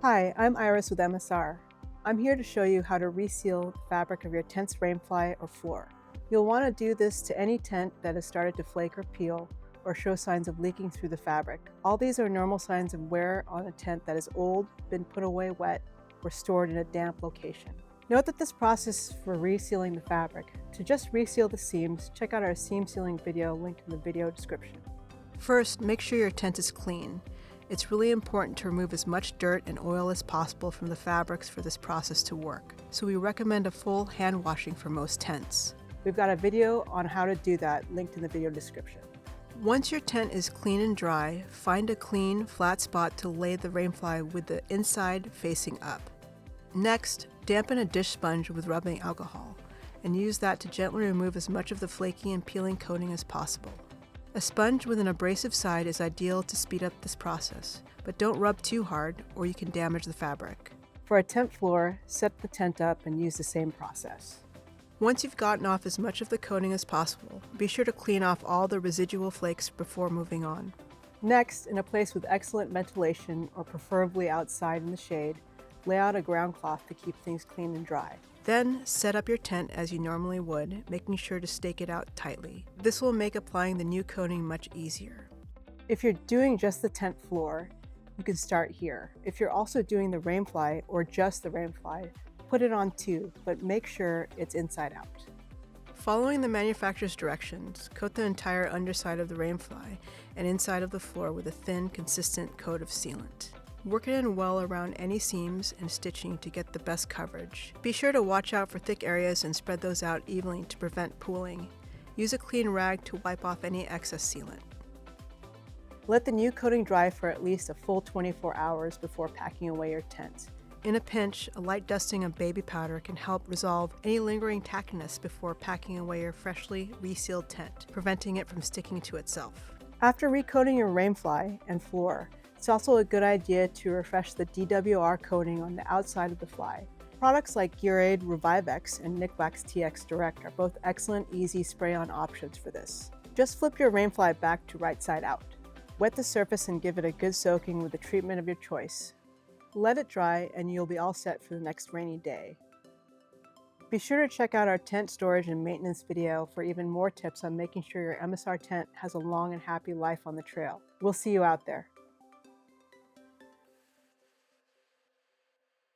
Hi, I'm Iris with MSR. I'm here to show you how to reseal the fabric of your tent's rainfly or floor. You'll want to do this to any tent that has started to flake or peel or show signs of leaking through the fabric. All these are normal signs of wear on a tent that is old, been put away wet, or stored in a damp location. Note that this process for resealing the fabric. To just reseal the seams, check out our seam sealing video linked in the video description. First, make sure your tent is clean. It's really important to remove as much dirt and oil as possible from the fabrics for this process to work, so we recommend a full hand washing for most tents. We've got a video on how to do that linked in the video description. Once your tent is clean and dry, find a clean, flat spot to lay the rainfly with the inside facing up. Next, dampen a dish sponge with rubbing alcohol, and use that to gently remove as much of the flaky and peeling coating as possible. A sponge with an abrasive side is ideal to speed up this process, but don't rub too hard or you can damage the fabric. For a tent floor, set the tent up and use the same process. Once you've gotten off as much of the coating as possible, be sure to clean off all the residual flakes before moving on. Next, in a place with excellent ventilation or preferably outside in the shade, lay out a ground cloth to keep things clean and dry. Then, set up your tent as you normally would, making sure to stake it out tightly. This will make applying the new coating much easier. If you're doing just the tent floor, you can start here. If you're also doing the rainfly or just the rainfly, put it on too, but make sure it's inside out. Following the manufacturer's directions, coat the entire underside of the rainfly and inside of the floor with a thin, consistent coat of sealant. Work it in well around any seams and stitching to get the best coverage. Be sure to watch out for thick areas and spread those out evenly to prevent pooling. Use a clean rag to wipe off any excess sealant. Let the new coating dry for at least a full 24 hours before packing away your tent. In a pinch, a light dusting of baby powder can help resolve any lingering tackiness before packing away your freshly resealed tent, preventing it from sticking to itself. After recoating your rainfly and floor, it's also a good idea to refresh the DWR coating on the outside of the fly. Products like Gearaid Revivex and Nikwax TX Direct are both excellent, easy spray-on options for this. Just flip your rainfly back to right side out. Wet the surface and give it a good soaking with the treatment of your choice. Let it dry and you'll be all set for the next rainy day. Be sure to check out our tent storage and maintenance video for even more tips on making sure your MSR tent has a long and happy life on the trail. We'll see you out there.